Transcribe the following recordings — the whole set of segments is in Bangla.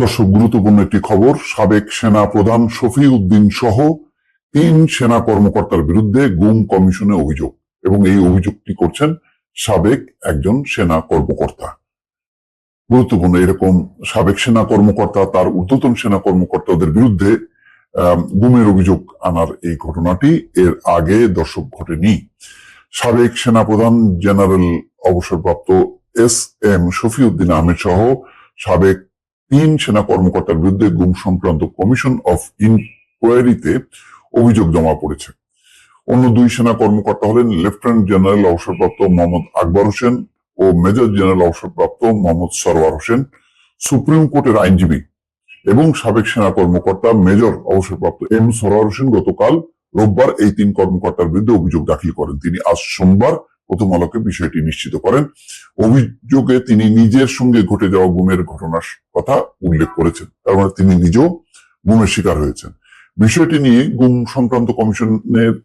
দর্শক, গুরুত্বপূর্ণ একটি খবর। সাবেক সেনা প্রধান শফিউদ্দিন সহ 3 সেনা কর্মকর্তার বিরুদ্ধে গুম কমিশনে অভিযোগ, এবং এই অভিযোগটি করছেন সাবেক একজন সেনা কর্মকর্তা। গুরুত্বপূর্ণ, এরকম সাবেক সেনা কর্মকর্তা তার ঊর্ধ্বতন সেনা কর্মকর্তাদের বিরুদ্ধে গুমের অভিযোগ আনার এই ঘটনাটি এর আগে দর্শক ঘটেনি। সাবেক সেনাপ্রধান জেনারেল অবসরপ্রাপ্ত এস.এম. শফিউদ্দিন আহমেদ সহ সাবেক 3 সেনা কর্মকর্তার বিরুদ্ধে গুম সংক্রান্ত কমিশন অফ ইনকোয়ারিতে অভিযোগ জমা পড়েছে। অন্য 2 সেনা কর্মকর্তা হলেন লেফটেন্যান্ট জেনারেল অবসরপ্রাপ্ত মোহাম্মদ আকবর হোসেন ও মেজর জেনারেল অবসরপ্রাপ্ত মোহাম্মদ সরওয়ার হোসেন। সুপ্রিম কোর্টের আইনজীবী এবং সাবেক সেনা কর্মকর্তা মেজর অবসরপ্রাপ্ত এম সরওয়ার হোসেন গতকাল রোববার এই 3 কর্মকর্তার বিরুদ্ধে অভিযোগ দাখিল করেন। তিনি আজ সোমবার প্রথম আলোকে বিষয়টি নিশ্চিত করেন। অভিযোগে তিনি নিজের সঙ্গে ঘটে যাওয়া গুমের ঘটনার কথা উল্লেখ করেছেন, তার মানে তিনি নিজেও গুমের শিকার হয়েছেন। বিষয়টি নিয়ে গুম সংক্রান্ত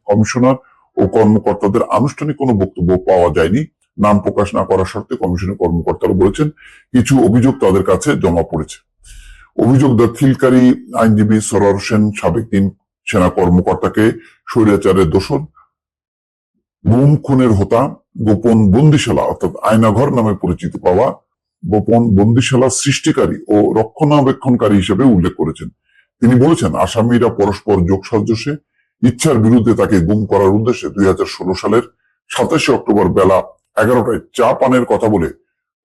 কমিশনার ও কর্মকর্তাদের আনুষ্ঠানিক কোনো বক্তব্য পাওয়া যায়নি। নাম প্রকাশ না করার শর্তে কমিশনের কর্মকর্তারা বলেছেন কিছু অভিযোগ তাদের কাছে জমা পড়েছে। অভিযোগ দাখিলকারী আইনজীবী সরওয়ার হোসেন সাবেক 3 সেনা কর্মকর্তাকে স্বৈরাচারের দোষর, গুম খুনের হোতা, গোপন বন্দিশালা অর্থাৎ আয়নাঘর নামে পরিচিত পাওয়া গোপন বন্দিশালা সৃষ্টিকারী ও রক্ষণাবেক্ষণকারী হিসেবে উল্লেখ করেছেন। তিনি বলেছেন আসামিরা পরস্পর যোগসাজশে ইচ্ছার বিরুদ্ধে তাকে গুম করার উদ্দেশ্যে 2016 সালের 27 অক্টোবর বেলা 11টায় চা পানের কথা বলে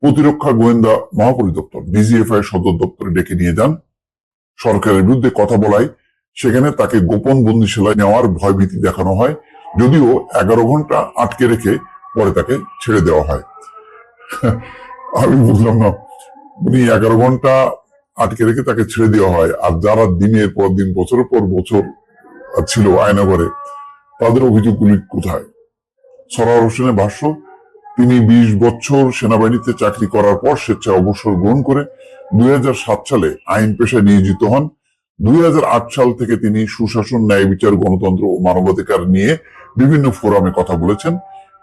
প্রতিরক্ষা গোয়েন্দা মহাপরিদপ্তর ডিজিএফআই সদর দপ্তরে ডেকে নিয়ে যান। সরকারের বিরুদ্ধে কথা বলায় সেখানে তাকে গোপন বন্দিশালায় নেওয়ার ভয়ভীতি দেখানো হয়, যদিও 11 ঘন্টা আটকে রেখে পরে তাকে ছেড়ে দেওয়া হয়। আমি বুঝলাম না, উনি 11 ঘন্টা আটকে রেখে তাকে ছেড়ে দেওয়া হয়, আর যারা দিনের পর দিন বছরের পর বছর ছিল আয়নাঘরে, তাদের অভিযোগগুলি কোথায়? সরওয়ার হোসেনের ভাষ্য, তিনি 20 বছর সেনাবাহিনীতে চাকরি করার পর স্বেচ্ছায় অবসর গ্রহণ করে 2007 সালে আইন পেশায় নিয়োজিত হন। 2008 সাল থেকে তিনি সুশাসন, ন্যায় বিচার, গণতন্ত্র ও মানবাধিকার নিয়ে বিভিন্ন ফোরামে কথা বলেছেন।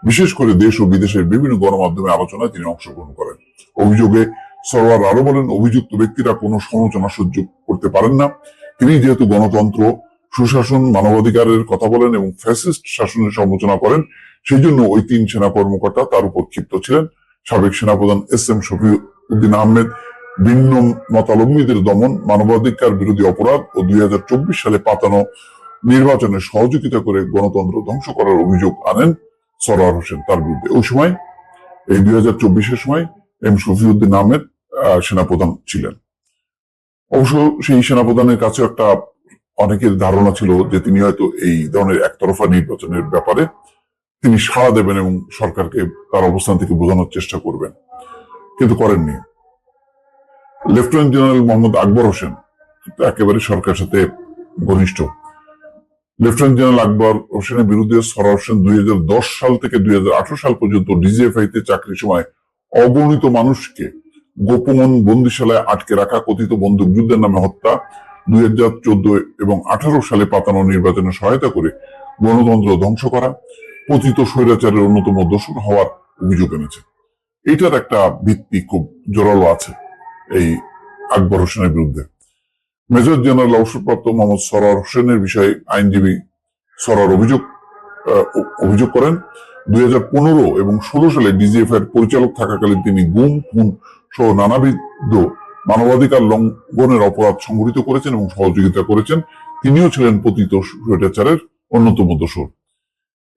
বিশেষ করে দেশ ও বিদেশের বিভিন্ন গণমাধ্যমে আলোচনায় তিনি অংশগ্রহণ করেন। অভিযোগে সরওয়ার আরো বলেন, অভিযুক্ত ব্যক্তিরা কোনো সমালোচনা সহ্য করতে পারেন না। তিনি যেহেতু গণতন্ত্র, সুশাসন, মানবাধিকারের কথা বলেন এবং ফ্যাসিস্ট শাসনের সমালোচনা করেন, সেই জন্য ওই 3 সেনা কর্মকর্তা তার উপর ক্ষিপ্ত ছিলেন। সাবেক সেনাপ্রধান এস.এম. শফিউদ্দিন আহমেদ ভিন্ন মতাবলম্বীদের দমন, মানবাধিকার বিরোধী অপরাধ ও 2024 সালে পাতানো নির্বাচনে সহযোগিতা করে গণতন্ত্র ধ্বংস করার অভিযোগ আনেন সরওয়ার হোসেন তার বিরুদ্ধে। ওই সময় এই 2024-এর সময় এম শফিউদ্দিন আহমেদ সেনাপ্রধান ছিলেন। অবশ্য সেই সেনাপ্রধানের কাছে একটা অনেকের ধারণা ছিল যে তিনি হয়তো এই ধরনের একতরফা নির্বাচনের ব্যাপারে তিনি সাড়া দেবেন এবং সরকারকে তার অবস্থান থেকে বোঝানোর চেষ্টা করবেন, কিন্তু করেননি। লেফটেন্যান্ট জেনারেল মোহাম্মদ আকবর হোসেন একেবারে সরকারের সাথে ঘনিষ্ঠ। লেফটেন্যান্ট জেনারেল আকবর হোসেনের বিরুদ্ধে সরওয়ার হোসেন 2010 সাল থেকে 2018 সাল পর্যন্ত ডিজিএফআই-তে চাকরির সময় অগণিত মানুষকে গোপন বন্দিশালায় আটকে রাখা, কথিত বন্দুকযুদ্ধের নামে হত্যা, 2014 এবং 18 সালে পাতানো নির্বাচনে সহায়তা করে গণতন্ত্র ধ্বংস করা, পতিত স্বৈরাচারের অন্যতম দোষর হওয়ার অভিযোগ এনেছে। এটার একটা ভিত্তি খুব জোরালো আছে এই আকবর হোসেনের বিরুদ্ধে। মেজর জেনারেল অবসরপ্রাপ্ত মোহাম্মদ সরওয়ার হোসেনের বিষয়ে আইনজীবী সরওয়ার অভিযোগ করেন, 2015 এবং 16 সালে ডিজিএফআই এর পরিচালক থাকাকালীন তিনি গুম, খুন সহ নানাবিধ মানবাধিকার লঙ্ঘনের অপরাধ সংঘটিত করেছেন এবং সহযোগিতা করেছেন। তিনিও ছিলেন পতিত স্বৈরাচারের অন্যতম দোষর।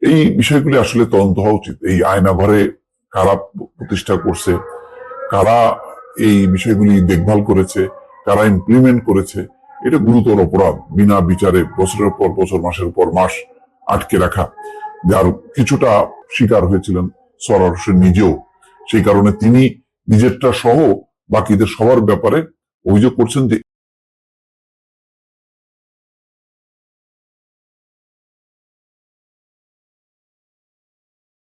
এই বিষয়গুলি আসলে তদন্ত হওয়া উচিত। এই আয়নাঘরে কারা প্রতিষ্ঠা করছে, কারা এই বিষয়গুলি দেখভাল করেছে, কারা ইমপ্লিমেন্ট করেছে, এটা গুরুতর অপরাধ। বিনা বিচারে বছরের পর বছর, মাসের পর মাস আটকে রাখা, যার কিছুটা শিকার হয়েছিলেন সরওয়ার হোসেন নিজেও। সেই কারণে তিনি নিজেরটা সহ বাকিদের সবার ব্যাপারে অভিযোগ করছেন যে